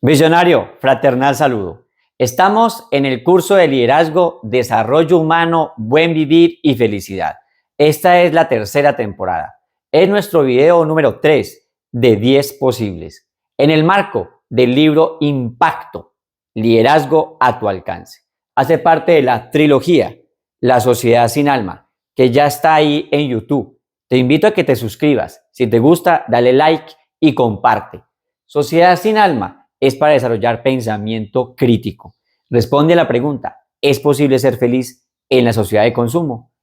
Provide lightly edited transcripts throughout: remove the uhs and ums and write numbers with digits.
Visionario, fraternal saludo. Estamos en el curso de liderazgo, desarrollo humano, buen vivir y felicidad. Esta es la tercera temporada. Es nuestro video número 3 de 10 posibles, en el marco del libro Impacto, liderazgo a tu alcance. Hace parte de la trilogía La Sociedad Sin Alma, que ya está ahí en YouTube. Te invito a que te suscribas. Si te gusta, dale like y comparte. Sociedad Sin Alma es para desarrollar pensamiento crítico. Responde a la pregunta, ¿es posible ser feliz en la sociedad de consumo?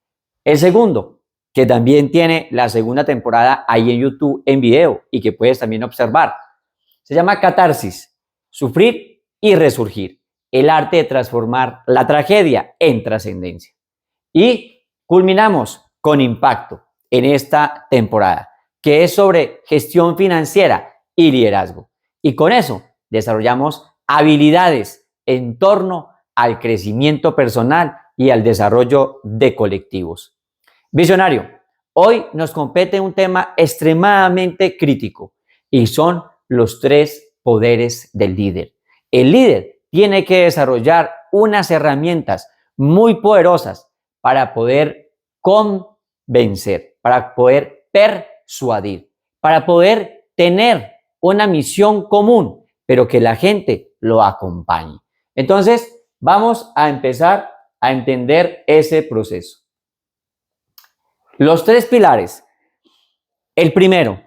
El segundo, que también tiene la segunda temporada ahí en YouTube en video y que puedes también observar, se llama Catarsis, sufrir y resurgir, el arte de transformar la tragedia en trascendencia. Y culminamos con Impacto en esta temporada, que es sobre gestión financiera y liderazgo. Y con eso desarrollamos habilidades en torno al crecimiento personal y al desarrollo de colectivos. Visionario, hoy nos compete un tema extremadamente crítico y son los 3 poderes del líder. El líder tiene que desarrollar unas herramientas muy poderosas para poder convencer, para poder persuadir, para poder tener una misión común, pero que la gente lo acompañe. Entonces, vamos a empezar a entender ese proceso. Los 3 pilares. El primero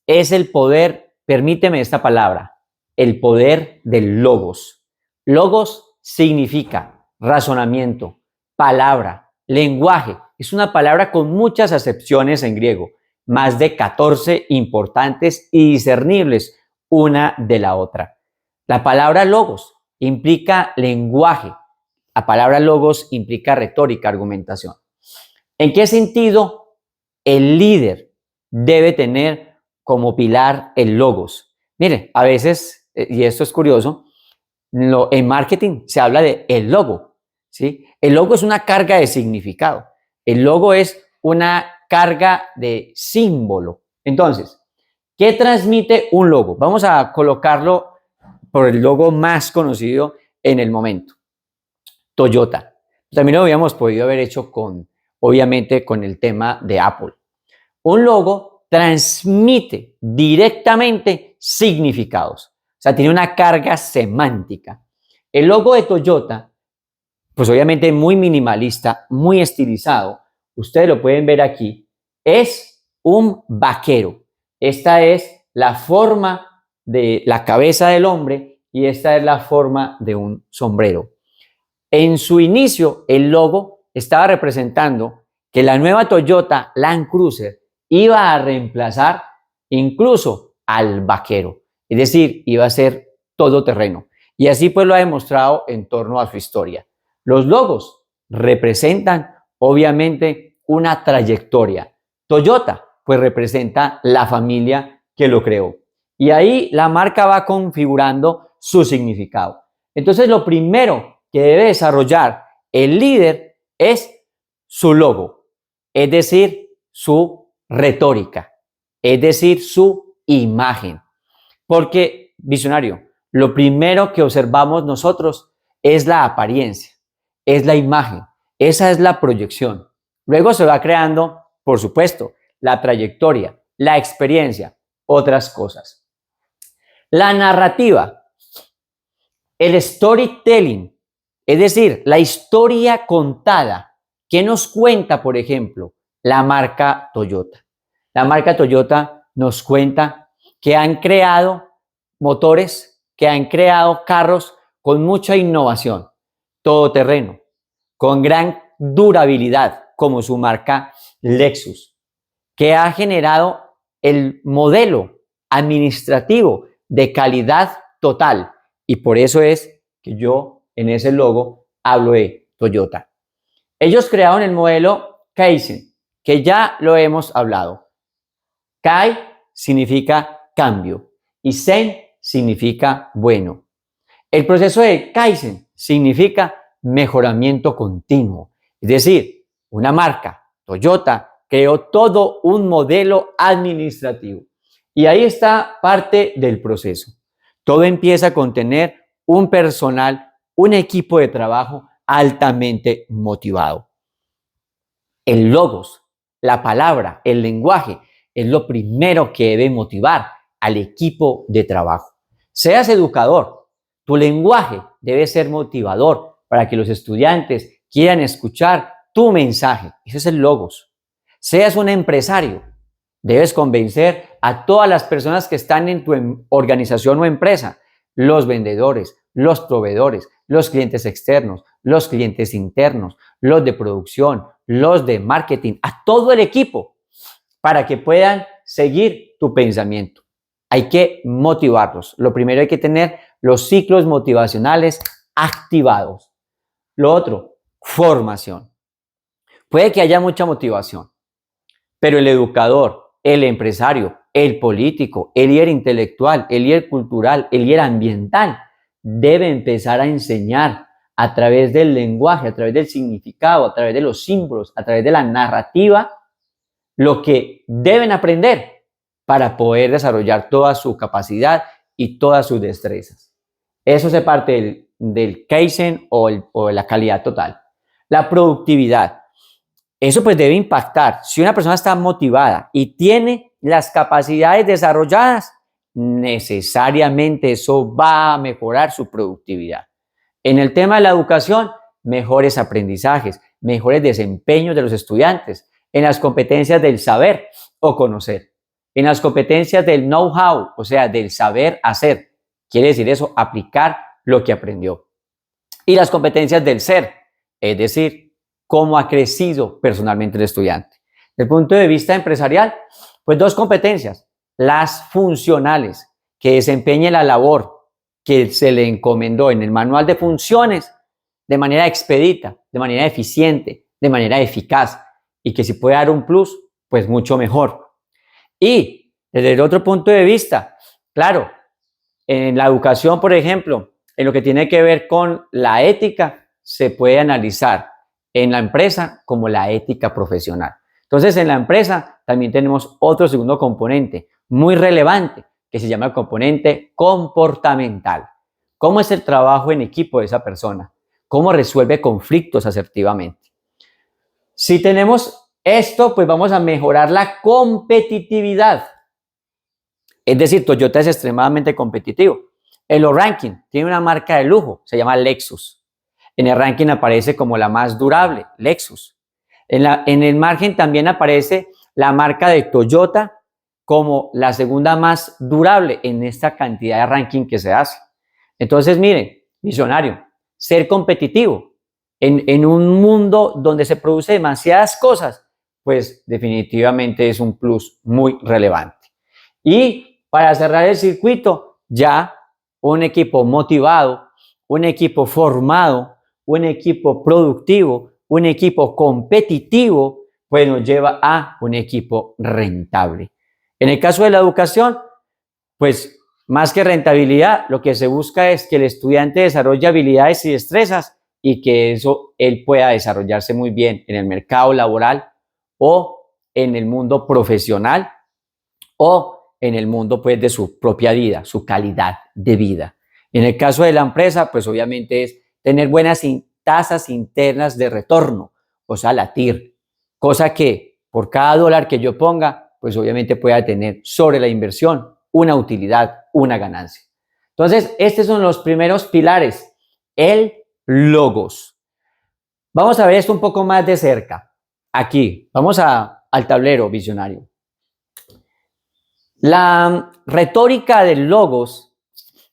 es el poder, permíteme esta palabra, el poder del logos. Logos significa razonamiento, palabra, lenguaje. Es una palabra con muchas acepciones en griego, más de 14 importantes y discernibles una de la otra. La palabra logos implica lenguaje. La palabra logos implica retórica, argumentación. ¿En qué sentido el líder debe tener como pilar el logos? Mire, a veces, y esto es curioso, en marketing se habla de el logo, ¿sí? El logo es una carga de significado. El logo es una carga de símbolo. Entonces, ¿qué transmite un logo? Vamos a colocarlo por el logo más conocido en el momento. Toyota. También lo habíamos podido haber hecho obviamente con el tema de Apple. Un logo transmite directamente significados. O sea, tiene una carga semántica. El logo de Toyota, pues obviamente muy minimalista, muy estilizado, ustedes lo pueden ver aquí, es un vaquero. Esta es la forma de la cabeza del hombre y esta es la forma de un sombrero. En su inicio, el logo estaba representando que la nueva Toyota Land Cruiser iba a reemplazar incluso al vaquero, es decir, iba a ser todoterreno. Y así pues lo ha demostrado en torno a su historia. Los logos representan obviamente una trayectoria. Toyota pues representa la familia que lo creó. Y ahí la marca va configurando su significado. Entonces lo primero que debe desarrollar el líder es su logo, es decir, su retórica, es decir, su imagen. Porque, visionario, lo primero que observamos nosotros es la apariencia, es la imagen, esa es la proyección. Luego se va creando, por supuesto, la trayectoria, la experiencia, otras cosas. La narrativa, el storytelling, es decir, la historia contada. ¿Qué nos cuenta, por ejemplo, la marca Toyota? La marca Toyota nos cuenta que han creado motores, que han creado carros con mucha innovación, todoterreno, con gran durabilidad, como su marca Lexus, que ha generado el modelo administrativo de calidad total. Y por eso es que yo en ese logo hablo de Toyota. Ellos crearon el modelo Kaizen, que ya lo hemos hablado. Kai significa cambio y Zen significa bueno. El proceso de Kaizen significa mejoramiento continuo. Es decir, una marca, Toyota, creó todo un modelo administrativo. Y ahí está parte del proceso. Todo empieza con tener un personal, un equipo de trabajo altamente motivado. El logos, la palabra, el lenguaje, es lo primero que debe motivar al equipo de trabajo. Seas educador, tu lenguaje debe ser motivador para que los estudiantes quieran escuchar tu mensaje. Ese es el logos. Seas un empresario, debes convencer a todas las personas que están en tu organización o empresa, los vendedores, los proveedores, los clientes externos, los clientes internos, los de producción, los de marketing, a todo el equipo, para que puedan seguir tu pensamiento. Hay que motivarlos. Lo primero, hay que tener los ciclos motivacionales activados. Lo otro, formación. Puede que haya mucha motivación, pero el educador, el empresario, el político, el líder intelectual, el líder cultural, el líder ambiental, debe empezar a enseñar a través del lenguaje, a través del significado, a través de los símbolos, a través de la narrativa, lo que deben aprender para poder desarrollar toda su capacidad y todas sus destrezas. Eso hace parte del Kaizen o la calidad total. La productividad. Eso pues debe impactar. Si una persona está motivada y tiene las capacidades desarrolladas, necesariamente eso va a mejorar su productividad. En el tema de la educación, mejores aprendizajes, mejores desempeños de los estudiantes, en las competencias del saber o conocer, en las competencias del know-how, o sea, del saber hacer. Quiere decir eso, aplicar lo que aprendió. Y las competencias del ser, es decir, cómo ha crecido personalmente el estudiante. Desde el punto de vista empresarial, pues dos competencias, las funcionales, que desempeñe la labor que se le encomendó en el manual de funciones de manera expedita, de manera eficiente, de manera eficaz, y que si puede dar un plus, pues mucho mejor. Y desde el otro punto de vista, claro, en la educación, por ejemplo, en lo que tiene que ver con la ética, se puede analizar en la empresa como la ética profesional. Entonces, en la empresa también tenemos otro segundo componente muy relevante que se llama el componente comportamental. ¿Cómo es el trabajo en equipo de esa persona? ¿Cómo resuelve conflictos asertivamente? Si tenemos esto, pues vamos a mejorar la competitividad. Es decir, Toyota es extremadamente competitivo. En los rankings tiene una marca de lujo, se llama Lexus. En el ranking aparece como la más durable, Lexus. En el margen también aparece la marca de Toyota como la segunda más durable en esta cantidad de ranking que se hace. Entonces, miren, visionario, ser competitivo en un mundo donde se produce demasiadas cosas, pues definitivamente es un plus muy relevante. Y para cerrar el circuito, ya un equipo motivado, un equipo formado, un equipo productivo, un equipo competitivo, pues nos lleva a un equipo rentable. En el caso de la educación, pues más que rentabilidad, lo que se busca es que el estudiante desarrolle habilidades y destrezas y que eso él pueda desarrollarse muy bien en el mercado laboral o en el mundo profesional o en el mundo pues de su propia vida, su calidad de vida. En el caso de la empresa, pues obviamente es tener buenas tasas internas de retorno, o sea, la TIR, cosa que por cada dólar que yo ponga, pues obviamente pueda tener sobre la inversión una utilidad, una ganancia. Entonces, estos son los primeros pilares, el logos. Vamos a ver esto un poco más de cerca. Aquí, vamos al tablero visionario. La retórica del logos,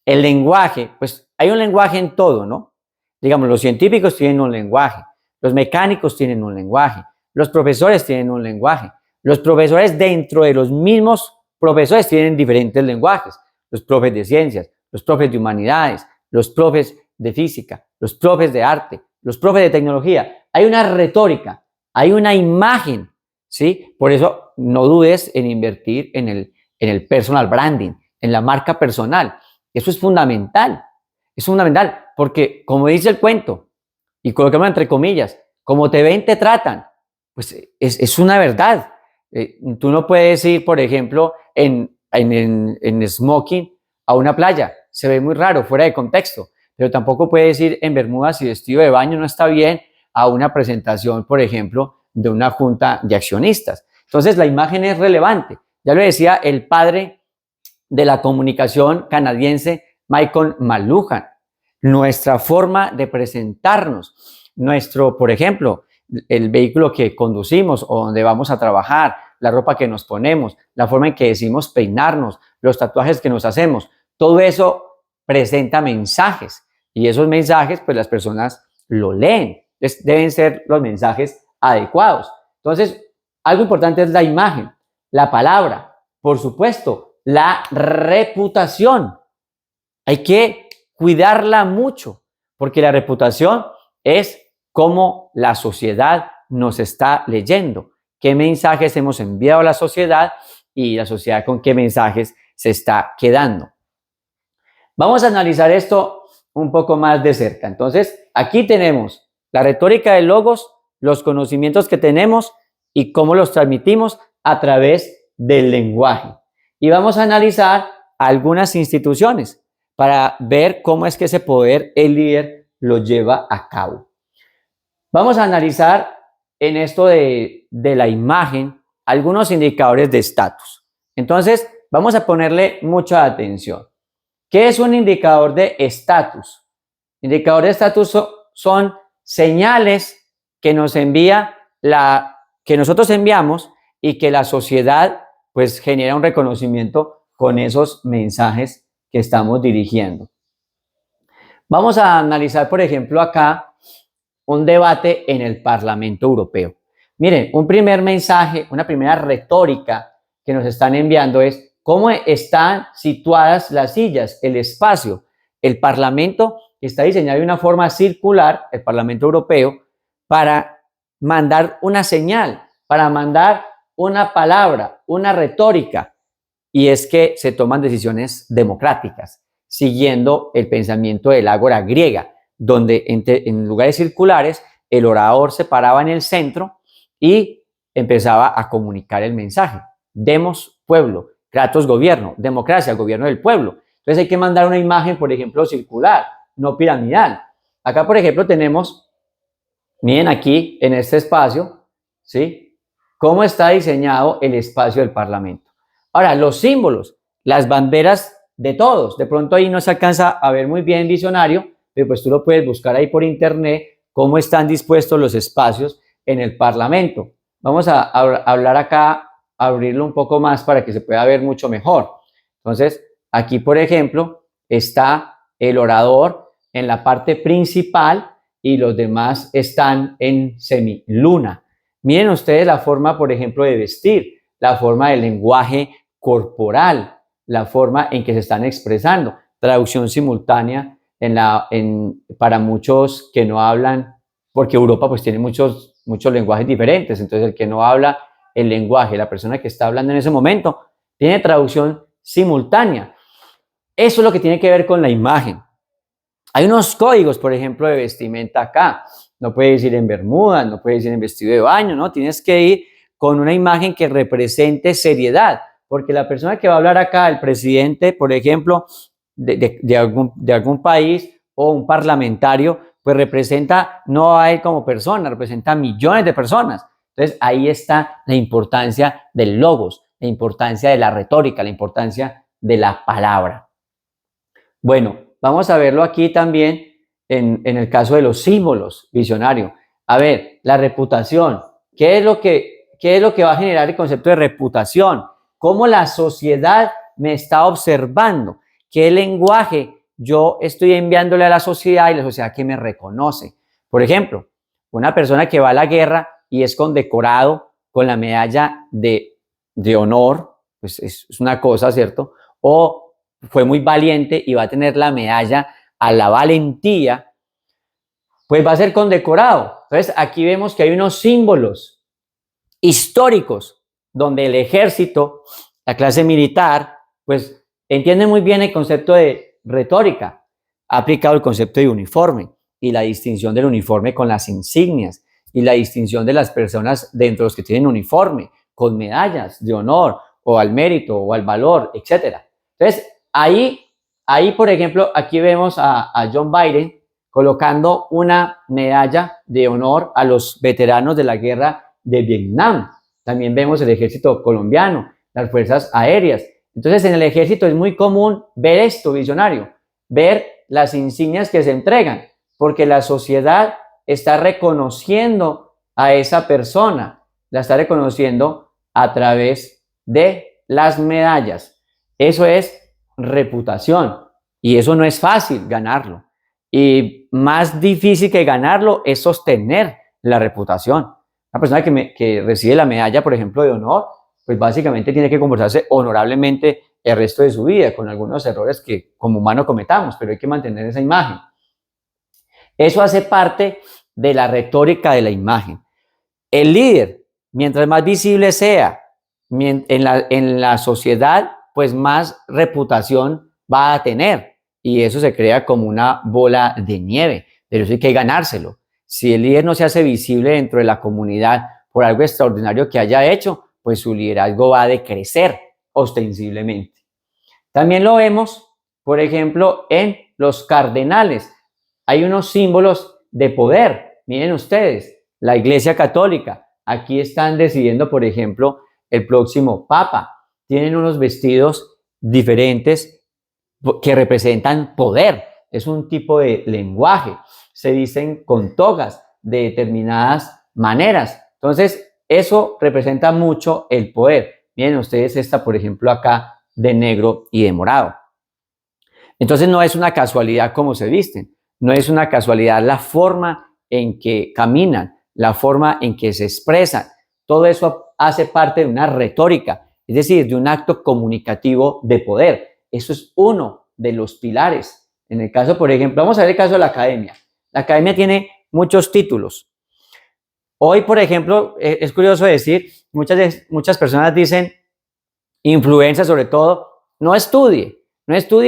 el lenguaje, pues hay un lenguaje en todo, ¿no? Digamos, los científicos tienen un lenguaje, los mecánicos tienen un lenguaje, los profesores tienen un lenguaje, los profesores dentro de los mismos profesores tienen diferentes lenguajes, los profes de ciencias, los profes de humanidades, los profes de física, los profes de arte, los profes de tecnología. Hay una retórica, hay una imagen, ¿sí? Por eso no dudes en invertir en el personal branding, en la marca personal. Eso es fundamental porque como dice el cuento, y coloquemos entre comillas, como te ven, te tratan, pues es una verdad. Tú no puedes ir, por ejemplo, en smoking a una playa se ve muy raro, fuera de contexto, pero tampoco puedes ir en bermudas y vestido de baño, no está bien, a una presentación, por ejemplo, de una junta de accionistas. Entonces, la imagen es relevante. Ya lo decía el padre de la comunicación canadiense, Michael McLuhan. Nuestra forma de presentarnos, por ejemplo, el vehículo que conducimos o donde vamos a trabajar, la ropa que nos ponemos, la forma en que decimos peinarnos, los tatuajes que nos hacemos, todo eso presenta mensajes y esos mensajes pues las personas lo leen. Entonces, deben ser los mensajes adecuados. Entonces, algo importante es la imagen, la palabra, por supuesto, la reputación. Hay que cuidarla mucho porque la reputación es cómo la sociedad nos está leyendo, qué mensajes hemos enviado a la sociedad y la sociedad con qué mensajes se está quedando. Vamos a analizar esto un poco más de cerca. Entonces, aquí tenemos la retórica de logos, los conocimientos que tenemos y cómo los transmitimos a través del lenguaje. Y vamos a analizar algunas instituciones para ver cómo es que ese poder el líder lo lleva a cabo. Vamos a analizar en esto de la imagen algunos indicadores de estatus. Entonces, vamos a ponerle mucha atención. ¿Qué es un indicador de estatus? Indicador de estatus son señales que nos envía que nosotros enviamos y que la sociedad pues genera un reconocimiento con esos mensajes que estamos dirigiendo. Vamos a analizar, por ejemplo, acá un debate en el Parlamento Europeo. Miren, un primer mensaje, una primera retórica que nos están enviando es cómo están situadas las sillas, el espacio. El Parlamento está diseñado de una forma circular, el Parlamento Europeo, para mandar una señal, para mandar una palabra, una retórica, y es que se toman decisiones democráticas, siguiendo el pensamiento del ágora griega, donde en lugares circulares el orador se paraba en el centro y empezaba a comunicar el mensaje. Demos pueblo, kratos gobierno, democracia, gobierno del pueblo. Entonces hay que mandar una imagen, por ejemplo, circular, no piramidal. Acá, por ejemplo, tenemos, miren aquí en este espacio, ¿sí? Cómo está diseñado el espacio del Parlamento. Ahora, los símbolos, las banderas de todos. De pronto ahí no se alcanza a ver muy bien el diccionario, pero pues tú lo puedes buscar ahí por internet, cómo están dispuestos los espacios en el Parlamento. Vamos a hablar acá, a abrirlo un poco más para que se pueda ver mucho mejor. Entonces, aquí, por ejemplo, está el orador en la parte principal y los demás están en semiluna. Miren ustedes la forma, por ejemplo, de vestir, la forma del lenguaje corporal, la forma en que se están expresando. Traducción simultánea para muchos que no hablan, porque Europa pues tiene muchos lenguajes diferentes. Entonces, el que no habla el lenguaje, la persona que está hablando en ese momento, tiene traducción simultánea. Eso es lo que tiene que ver con la imagen. Hay unos códigos, por ejemplo, de vestimenta acá. No puedes ir en bermudas, no puedes ir en vestido de baño, ¿no? Tienes que ir con una imagen que represente seriedad, porque la persona que va a hablar acá, el presidente, por ejemplo, de algún país o un parlamentario, pues representa no a él como persona, representa a millones de personas. Entonces, ahí está la importancia del logos, la importancia de la retórica, la importancia de la palabra. Bueno, vamos a verlo aquí también en el caso de los símbolos visionarios. A ver, la reputación. ¿Qué es lo que va a generar el concepto de reputación? ¿Cómo la sociedad me está observando? ¿Qué lenguaje yo estoy enviándole a la sociedad y la sociedad que me reconoce? Por ejemplo, una persona que va a la guerra y es condecorado con la medalla de honor, pues es una cosa, ¿cierto? O fue muy valiente y va a tener la medalla a la valentía, pues va a ser condecorado. Entonces, aquí vemos que hay unos símbolos históricos donde el ejército, la clase militar, pues entiende muy bien el concepto de retórica. Ha aplicado el concepto de uniforme y la distinción del uniforme con las insignias y la distinción de las personas dentro de los que tienen uniforme, con medallas de honor o al mérito o al valor, etc. Entonces, ahí ahí, por ejemplo, aquí vemos a John Biden colocando una medalla de honor a los veteranos de la guerra de Vietnam. También vemos el ejército colombiano, las fuerzas aéreas. Entonces, en el ejército es muy común ver esto, visionario, ver las insignias que se entregan, porque la sociedad está reconociendo a esa persona, la está reconociendo a través de las medallas. Eso es reputación y eso no es fácil ganarlo. Y más difícil que ganarlo es sostener la reputación. Una persona que recibe la medalla, por ejemplo, de honor, pues básicamente tiene que comportarse honorablemente el resto de su vida, con algunos errores que como humano cometamos, pero hay que mantener esa imagen. Eso hace parte de la retórica de la imagen. El líder, mientras más visible sea en la sociedad, pues más reputación va a tener. Y eso se crea como una bola de nieve, pero eso hay que ganárselo. Si el líder no se hace visible dentro de la comunidad por algo extraordinario que haya hecho, pues su liderazgo va a decrecer ostensiblemente. También lo vemos, por ejemplo, en los cardenales. Hay unos símbolos de poder. Miren ustedes, la Iglesia Católica. Aquí están decidiendo, por ejemplo, el próximo Papa. Tienen unos vestidos diferentes que representan poder. Es un tipo de lenguaje. Se dicen con togas de determinadas maneras. Entonces, eso representa mucho el poder. Miren ustedes esta, por ejemplo, acá de negro y de morado. Entonces, no es una casualidad cómo se visten. No es una casualidad la forma en que caminan, la forma en que se expresan. Todo eso hace parte de una retórica, es decir, de un acto comunicativo de poder. Eso es uno de los pilares. En el caso, por ejemplo, vamos a ver el caso de la academia. La academia tiene muchos títulos. Hoy, por ejemplo, es curioso decir, muchas personas dicen, influencia sobre todo, no estudie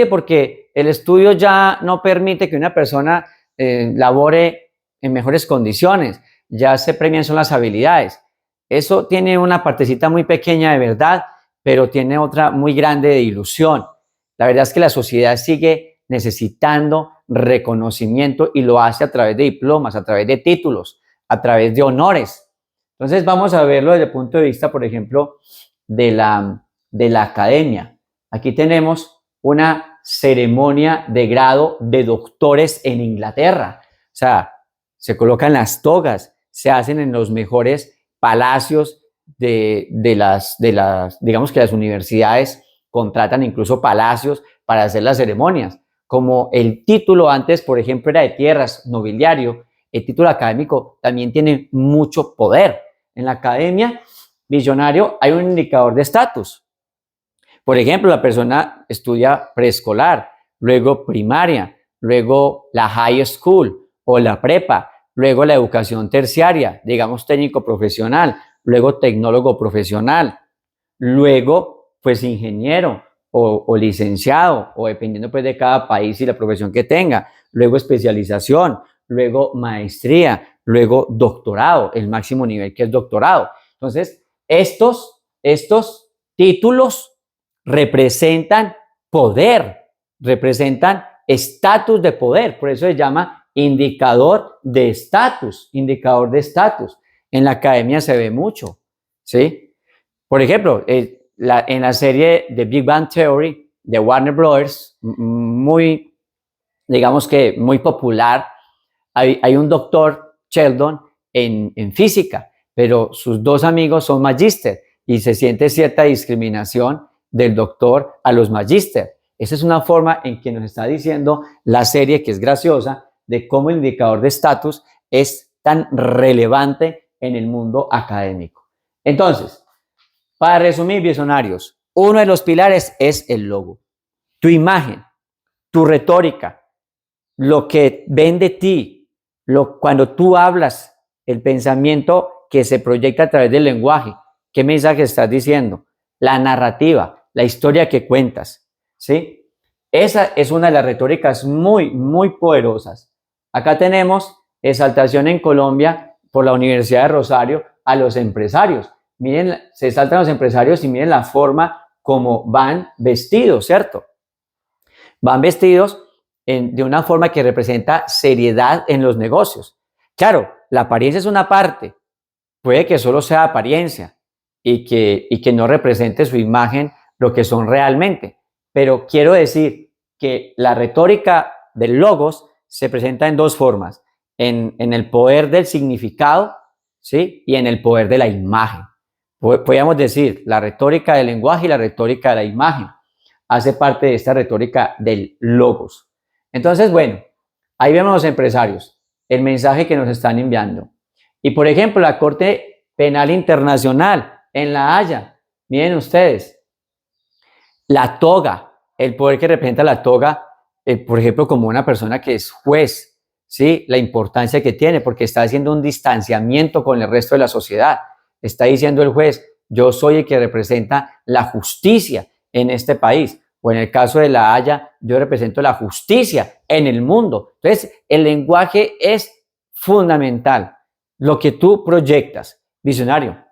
porque el estudio ya no permite que una persona labore en mejores condiciones, ya se premian son las habilidades. Eso tiene una partecita muy pequeña de verdad, pero tiene otra muy grande de ilusión. La verdad es que la sociedad sigue necesitando reconocimiento y lo hace a través de diplomas, a través de títulos, a través de honores. Entonces vamos a verlo desde el punto de vista, por ejemplo, de la academia. Aquí tenemos una ceremonia de grado de doctores en Inglaterra. O sea, se colocan las togas, se hacen en los mejores palacios digamos que las universidades contratan incluso palacios para hacer las ceremonias. Como el título antes, por ejemplo, era de tierras, nobiliario, el título académico también tiene mucho poder. En la academia, visionario, hay un indicador de estatus. Por ejemplo, la persona estudia preescolar, luego primaria, luego la high school o la prepa, luego la educación terciaria, digamos técnico profesional, luego tecnólogo profesional, luego pues ingeniero o licenciado, o dependiendo pues de cada país y la profesión que tenga, luego especialización, luego maestría, luego doctorado, el máximo nivel que es doctorado. Entonces, estos títulos representan poder, representan estatus de poder, por eso se llama indicador de estatus, indicador de estatus. En la academia se ve mucho, ¿sí? Por ejemplo, en la serie de Big Bang Theory de Warner Brothers, muy, digamos que muy popular, hay un doctor, Sheldon, en física, pero sus dos amigos son magíster y se siente cierta discriminación del doctor a los magíster. Esa es una forma en que nos está diciendo la serie, que es graciosa, de cómo el indicador de estatus es tan relevante en el mundo académico. Entonces, para resumir, visionarios, uno de los pilares es el logo. Tu imagen, tu retórica, lo que ven de ti, cuando tú hablas, el pensamiento que se proyecta a través del lenguaje, ¿qué mensaje estás diciendo? La narrativa, la historia que cuentas, ¿sí? Esa es una de las retóricas muy, muy poderosas. Acá tenemos exaltación en Colombia por la Universidad de Rosario a los empresarios. Miren, se exaltan los empresarios y miren la forma como van vestidos, ¿cierto? Van vestidos de una forma que representa seriedad en los negocios. Claro, la apariencia es una parte, puede que solo sea apariencia y que no represente su imagen lo que son realmente, pero quiero decir que la retórica del logos se presenta en dos formas, en el poder del significado, ¿sí? Y en el poder de la imagen. Podríamos decir la retórica del lenguaje y la retórica de la imagen hace parte de esta retórica del logos. Entonces, bueno, ahí vemos los empresarios, el mensaje que nos están enviando. Y por ejemplo, la Corte Penal Internacional en La Haya, miren ustedes, la toga, el poder que representa la toga, por ejemplo, como una persona que es juez, ¿sí? La importancia que tiene, porque está haciendo un distanciamiento con el resto de la sociedad. Está diciendo el juez, yo soy el que representa la justicia en este país. O en el caso de La Haya, yo represento la justicia en el mundo. Entonces, el lenguaje es fundamental. Lo que tú proyectas, visionario.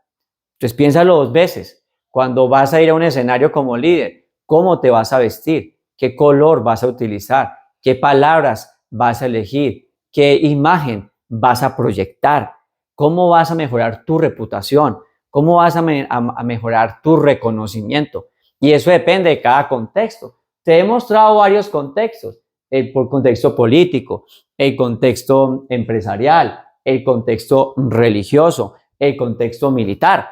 Entonces, piénsalo dos veces. Cuando vas a ir a un escenario como líder, ¿cómo te vas a vestir? ¿Qué color vas a utilizar? ¿Qué palabras vas a elegir? ¿Qué imagen vas a proyectar? ¿Cómo vas a mejorar tu reputación? ¿Cómo vas a mejorar tu reconocimiento? Y eso depende de cada contexto. Te he mostrado varios contextos, el contexto político, el contexto empresarial, el contexto religioso, el contexto militar.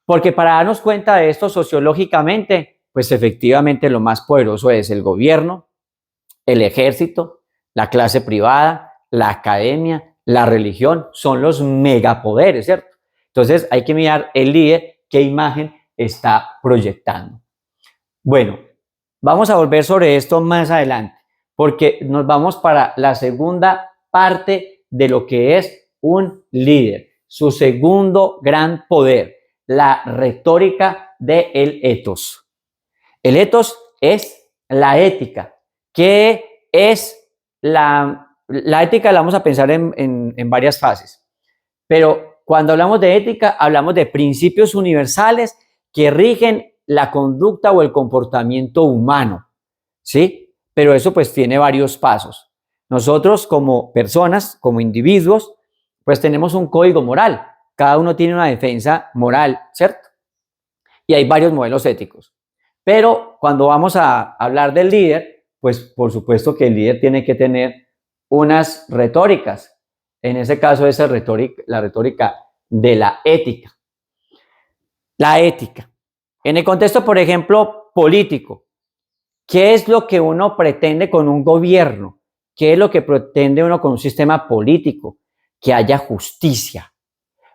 Porque para darnos cuenta de esto sociológicamente, pues efectivamente lo más poderoso es el gobierno, el ejército, la clase privada, la academia, la religión, son los megapoderes, ¿cierto? Entonces hay que mirar el líder qué imagen está proyectando. Bueno, vamos a volver sobre esto más adelante, porque nos vamos para la segunda parte de lo que es un líder, su segundo gran poder, la retórica del etos. El etos es la ética. ¿Qué es la ética? La vamos a pensar en varias fases, pero cuando hablamos de ética, hablamos de principios universales que rigen la conducta o el comportamiento humano, ¿sí? Pero eso pues tiene varios pasos. Nosotros como personas, como individuos, pues tenemos un código moral. Cada uno tiene una defensa moral, ¿cierto? Y hay varios modelos éticos. Pero cuando vamos a hablar del líder, pues por supuesto que el líder tiene que tener unas retóricas. En ese caso es la retórica de la ética. La ética. En el contexto, por ejemplo, político, ¿qué es lo que uno pretende con un gobierno? ¿Qué es lo que pretende uno con un sistema político? Que haya justicia.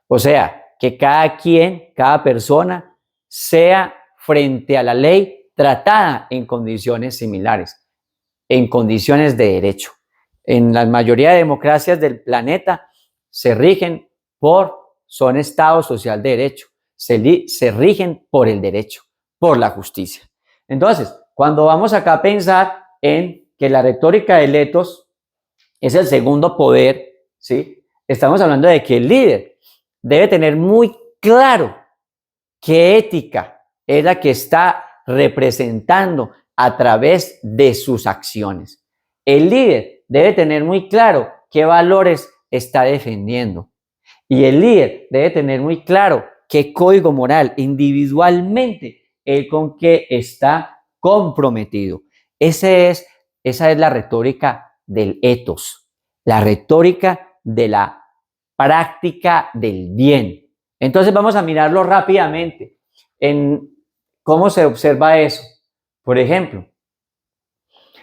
O sea, que cada quien, cada persona, sea frente a la ley tratada en condiciones similares, en condiciones de derecho. En la mayoría de democracias del planeta se rigen son Estado social de derecho, se rigen por el derecho, por la justicia. Entonces, cuando vamos acá a pensar en que la retórica del etos es el segundo poder, ¿sí? Estamos hablando de que el líder debe tener muy claro qué ética es la que está representando a través de sus acciones. El líder debe tener muy claro qué valores está defendiendo. Y el líder debe tener muy claro qué código moral individualmente él con qué está comprometido. Esa es la retórica del etos, la retórica de la práctica del bien. Entonces vamos a mirarlo rápidamente en cómo se observa eso. Por ejemplo,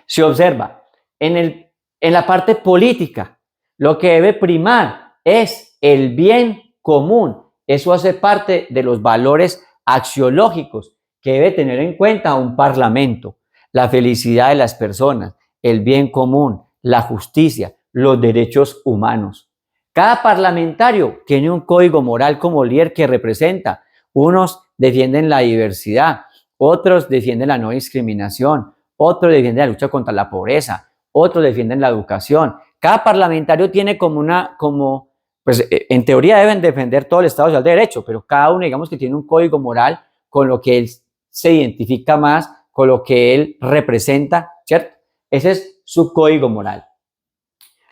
se observa en la parte política, lo que debe primar es el bien común. Eso hace parte de los valores axiológicos que debe tener en cuenta un parlamento. La felicidad de las personas, el bien común, la justicia, los derechos humanos. Cada parlamentario tiene un código moral como líder que representa. Unos defienden la diversidad, otros defienden la no discriminación, otros defienden la lucha contra la pobreza, otros defienden la educación. Cada parlamentario tiene pues en teoría deben defender todo el Estado social de Derecho, pero cada uno digamos que tiene un código moral con lo que él se identifica más, con lo que él representa ¿cierto? Ese es su código moral.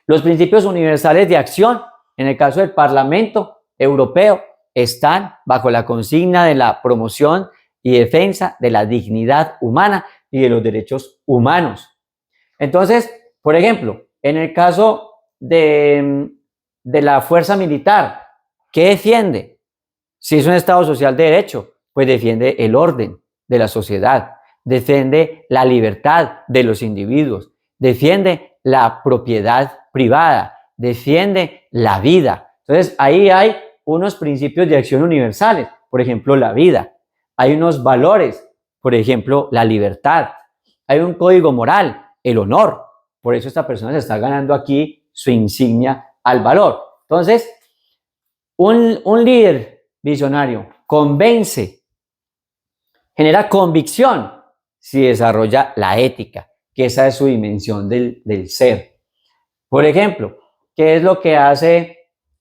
Los principios universales de acción, en el caso del Parlamento Europeo, están bajo la consigna de la promoción y defensa de la dignidad humana y de los derechos humanos. Entonces, por ejemplo, en el caso de la fuerza militar, ¿qué defiende? Si es un Estado social de derecho, pues defiende el orden de la sociedad, defiende la libertad de los individuos, defiende la propiedad privada, defiende la vida. Entonces, ahí hay unos principios de acción universales, por ejemplo, la vida. Hay unos valores, por ejemplo, la libertad. Hay un código moral, el honor. Por eso esta persona se está ganando aquí su insignia al valor. Entonces, un líder visionario convence, genera convicción si desarrolla la ética, que esa es su dimensión del ser. Por ejemplo, ¿qué es lo que hacen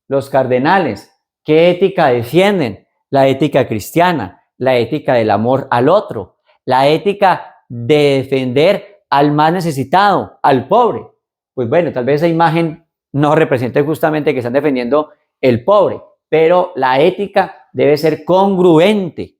los cardenales? ¿Qué ética defienden? La ética cristiana, la ética del amor al otro, la ética de defender al más necesitado, al pobre. Pues bueno, tal vez esa imagen no represente justamente que están defendiendo el pobre, pero la ética debe ser congruente.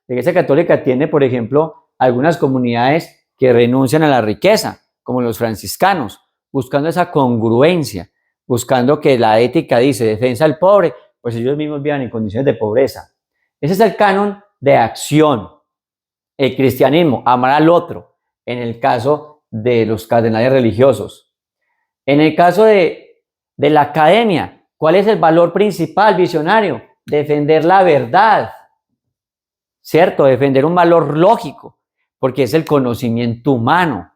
La Iglesia Católica tiene, por ejemplo, algunas comunidades que renuncian a la riqueza, como los franciscanos, buscando esa congruencia, buscando que la ética dice defensa al pobre, pues ellos mismos vivan en condiciones de pobreza. Ese es el canon de acción. El cristianismo, amar al otro, en el caso de los cardenales religiosos. En el caso de la academia, ¿cuál es el valor principal visionario? Defender la verdad, ¿cierto? Defender un valor lógico, porque es el conocimiento humano,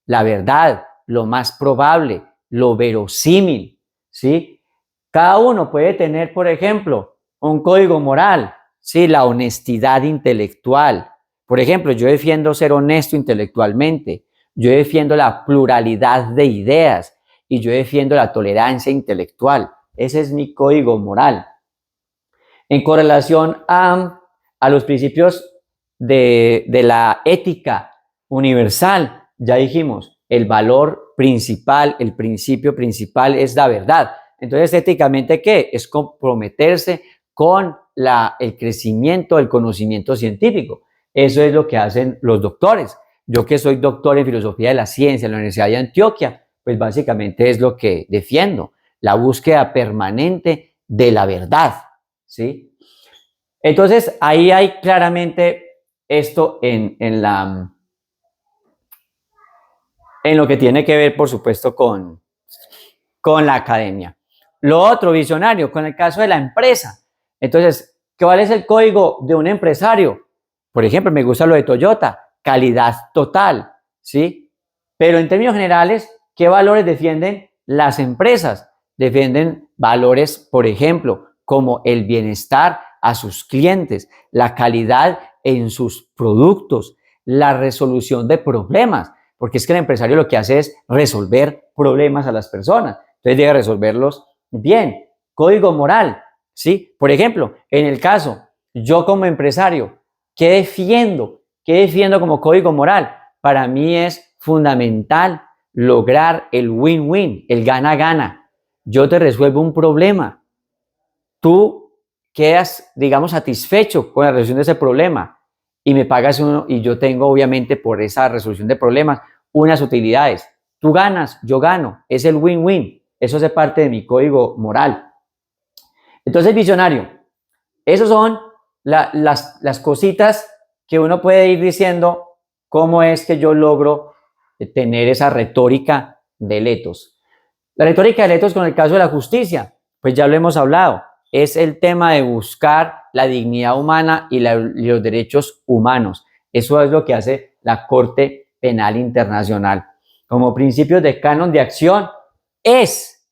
la verdad, lo más probable, lo verosímil, ¿sí? Cada uno puede tener, por ejemplo, un código moral, ¿sí? La honestidad intelectual. Por ejemplo, yo defiendo ser honesto intelectualmente, yo defiendo la pluralidad de ideas y yo defiendo la tolerancia intelectual. Ese es mi código moral. En correlación a los principios de la ética universal, ya dijimos, el valor principal, el principio principal es la verdad. Entonces, éticamente, ¿qué? Es comprometerse con el crecimiento del conocimiento científico. Eso es lo que hacen los doctores. Yo que soy doctor en filosofía de la ciencia en la Universidad de Antioquia, pues básicamente es lo que defiendo, la búsqueda permanente de la verdad, ¿sí? Entonces, ahí hay claramente esto en lo que tiene que ver, por supuesto, con la academia. Lo otro, visionario, con el caso de la empresa. Entonces, ¿cuál es el código de un empresario? Por ejemplo, me gusta lo de Toyota, calidad total, ¿sí? Pero en términos generales, ¿qué valores defienden las empresas? Defienden valores, por ejemplo, como el bienestar a sus clientes, la calidad en sus productos, la resolución de problemas, porque es que el empresario lo que hace es resolver problemas a las personas, entonces debe resolverlos bien. Código moral, ¿sí? Por ejemplo, en el caso, yo como empresario, ¿qué defiendo? ¿Qué defiendo como código moral? Para mí es fundamental lograr el win-win, el gana-gana. Yo te resuelvo un problema, tú quedas, digamos, satisfecho con la resolución de ese problema y me pagas uno y yo tengo, obviamente, por esa resolución de problemas, unas utilidades. Tú ganas, yo gano, es el win-win. Eso hace parte de mi código moral. Entonces, visionario, esos son las cositas que uno puede ir diciendo cómo es que yo logro tener esa retórica del ethos. La retórica del ethos con el caso de la justicia, pues ya lo hemos hablado, es el tema de buscar la dignidad humana y los derechos humanos. Eso es lo que hace la Corte Penal Internacional. Como principios de canon de acción es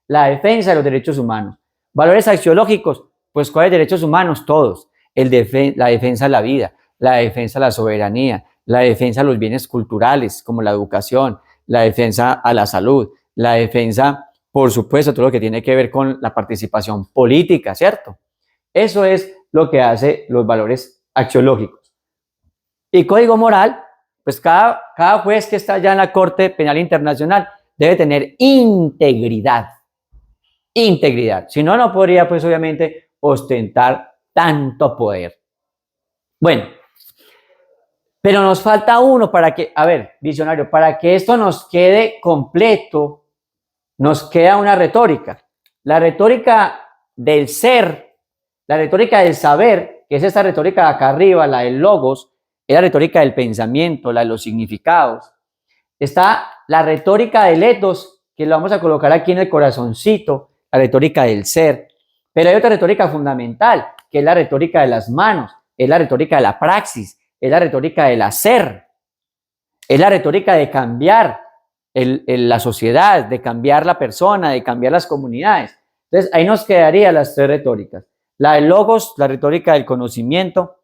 la defensa de los derechos humanos. Valores axiológicos, pues ¿cuáles derechos humanos? Todos. La defensa de la vida, la defensa de la soberanía, la defensa de los bienes culturales, como la educación, la defensa a la salud, la defensa, por supuesto, todo lo que tiene que ver con la participación política, ¿cierto? Eso es lo que hace los valores axiológicos. Y código moral, pues cada juez que está allá en la Corte Penal Internacional debe tener integridad. Integridad. Si no, no podría, pues obviamente, ostentar tanto poder. Bueno, pero nos falta uno para que, a ver, visionario, para que esto nos quede completo, nos queda una retórica. La retórica del ser, la retórica del saber, que es esta retórica de acá arriba, la del logos, es la retórica del pensamiento, la de los significados. Está la retórica del ethos, que lo vamos a colocar aquí en el corazoncito, la retórica del ser. Pero hay otra retórica fundamental, que es la retórica de las manos, es la retórica de la praxis, es la retórica del hacer, es la retórica de cambiar la sociedad, de cambiar la persona, de cambiar las comunidades. Entonces, ahí nos quedarían las tres retóricas. La del logos, la retórica del conocimiento,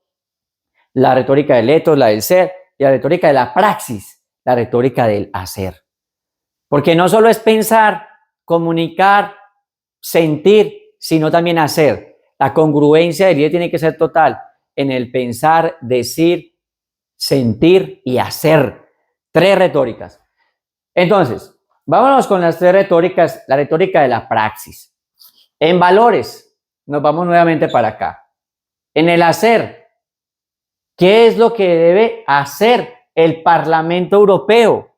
la retórica del ethos, la del ser, y la retórica de la praxis, la retórica del hacer. Porque no solo es pensar, comunicar, sentir, sino también hacer. La congruencia del líder tiene que ser total en el pensar, decir, sentir y hacer. Tres retóricas. Entonces, vámonos con las tres retóricas, la retórica de la praxis. En valores, nos vamos nuevamente para acá. En el hacer, ¿qué es lo que debe hacer el Parlamento Europeo?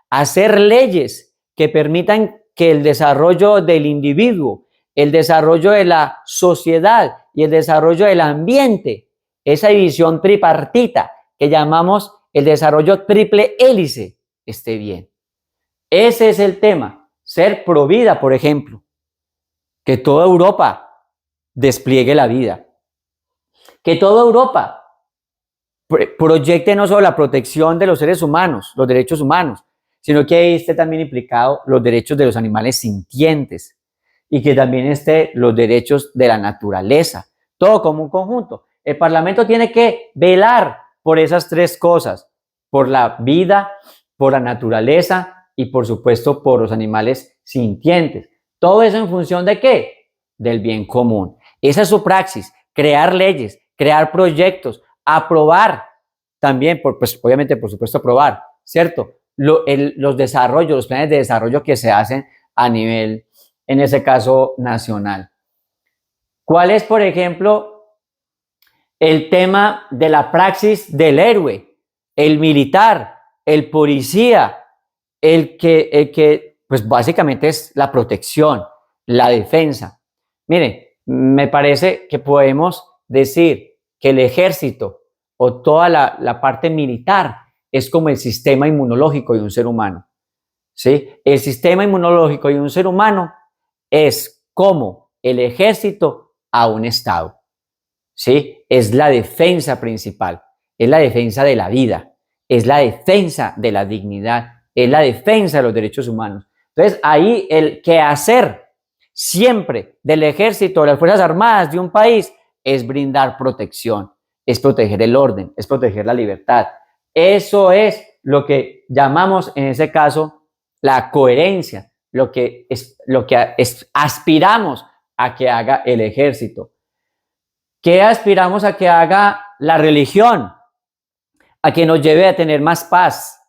Hacer leyes que permitan que el desarrollo del individuo, el desarrollo de la sociedad y el desarrollo del ambiente, esa división tripartita que llamamos el desarrollo triple hélice, esté bien. Ese es el tema. Ser pro vida, por ejemplo. Que toda Europa despliegue la vida. Que toda Europa proyecte no solo la protección de los seres humanos, los derechos humanos, sino que ahí esté también implicado los derechos de los animales sintientes y que también esté los derechos de la naturaleza. Todo como un conjunto. El Parlamento tiene que velar por esas tres cosas, por la vida, por la naturaleza y por supuesto por los animales sintientes. Todo eso en función de ¿qué? Del bien común. Esa es su praxis, crear leyes, crear proyectos, aprobar también, pues obviamente por supuesto aprobar, ¿cierto? Los desarrollos, los planes de desarrollo que se hacen a nivel, en ese caso, nacional. ¿Cuál es, por ejemplo, el tema de la praxis del héroe, el militar, el policía, el que pues básicamente es la protección, la defensa? Mire, me parece que podemos decir que el ejército o toda la parte militar es como el sistema inmunológico de un ser humano, ¿sí? El sistema inmunológico de un ser humano es como el ejército a un estado, ¿sí? Es la defensa principal, es la defensa de la vida, es la defensa de la dignidad, es la defensa de los derechos humanos. Entonces, ahí el quehacer siempre del ejército, de las Fuerzas Armadas de un país, es brindar protección, es proteger el orden, es proteger la libertad. Eso es lo que llamamos en ese caso la coherencia, lo que aspiramos a que haga el ejército. ¿Qué aspiramos a que haga la religión? A que nos lleve a tener más paz.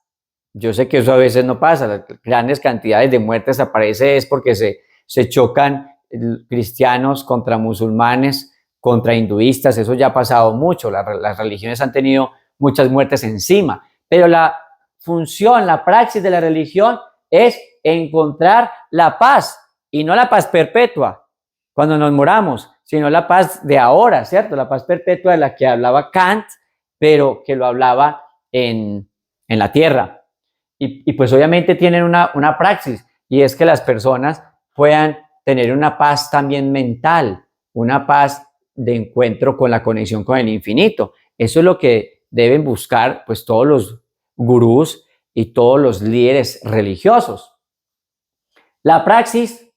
Yo sé que eso a veces no pasa, las grandes cantidades de muertes aparece es porque se chocan cristianos contra musulmanes, contra hinduistas, eso ya ha pasado mucho, las religiones han tenido muchas muertes encima, pero la función, la praxis de la religión es encontrar la paz y no la paz perpetua cuando nos moramos, sino la paz de ahora, ¿cierto? La paz perpetua de la que hablaba Kant, pero que lo hablaba en la tierra. Y pues obviamente tienen una praxis, y es que las personas puedan tener una paz también mental, una paz de encuentro con la conexión con el infinito. Eso es lo que deben buscar pues todos los gurús y todos los líderes religiosos. La praxis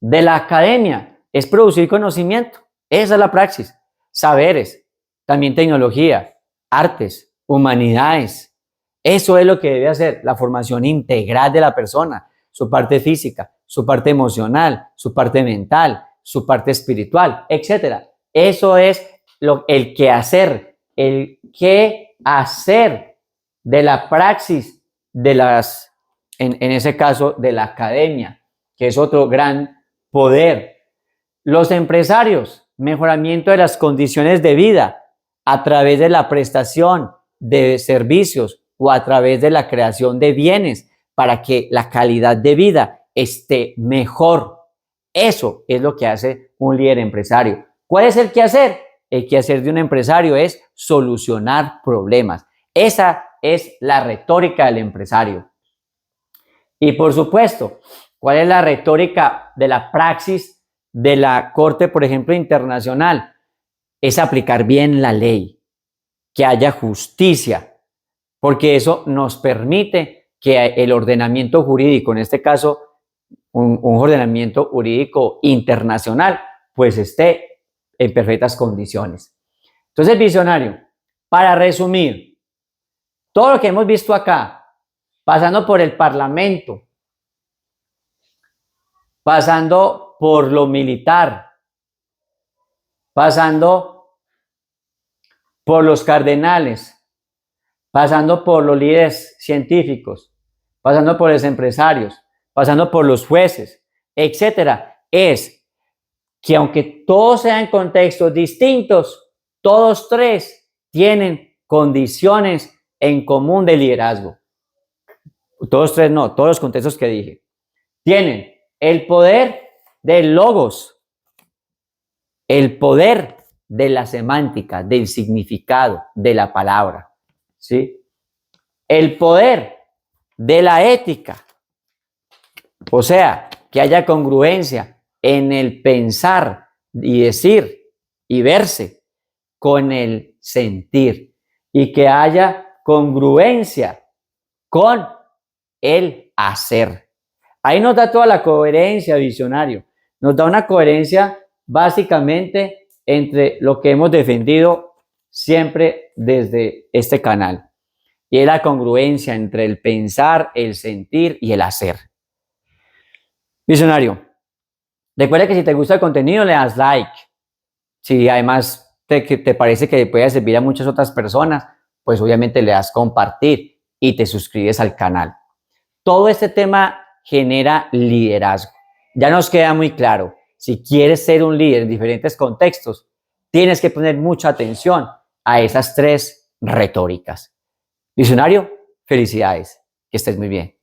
de la academia es producir conocimiento. Esa es la praxis. Saberes, también tecnología, artes, humanidades. Eso es lo que debe hacer la formación integral de la persona, su parte física, su parte emocional, su parte mental, su parte espiritual, etc. Eso es el qué hacer de la praxis en ese caso, de la academia, que es otro gran poder. Los empresarios, mejoramiento de las condiciones de vida a través de la prestación de servicios o a través de la creación de bienes para que la calidad de vida esté mejor. Eso es lo que hace un líder empresario. ¿Cuál es el quehacer? El quehacer de un empresario es solucionar problemas. Esa es la retórica del empresario. Y por supuesto, ¿cuál es la retórica de la praxis de la Corte, por ejemplo, internacional? Es aplicar bien la ley, que haya justicia, porque eso nos permite que el ordenamiento jurídico, en este caso, un ordenamiento jurídico internacional, pues esté en perfectas condiciones. Entonces, visionario, para resumir, todo lo que hemos visto acá, pasando por el Parlamento, pasando por lo militar, pasando por los cardenales, pasando por los líderes científicos, pasando por los empresarios, pasando por los jueces, etcétera, es que aunque todos sean contextos distintos, todos tres tienen condiciones en común de liderazgo. Todos tres no, todos los contextos que dije. Tienen el poder del logos, el poder de la semántica, del significado de la palabra, ¿sí? El poder de la ética, o sea, que haya congruencia en el pensar y decir y verse con el sentir y que haya congruencia con el hacer. Ahí nos da toda la coherencia, visionario. Nos da una coherencia básicamente entre lo que hemos defendido siempre desde este canal. Y es la congruencia entre el pensar, el sentir y el hacer. Visionario, recuerda que si te gusta el contenido le das like. Si además te parece que puede servir a muchas otras personas, pues obviamente le das compartir y te suscribes al canal. Todo este tema genera liderazgo. Ya nos queda muy claro, si quieres ser un líder en diferentes contextos, tienes que poner mucha atención a esas tres retóricas. Visionario, felicidades, que estés muy bien.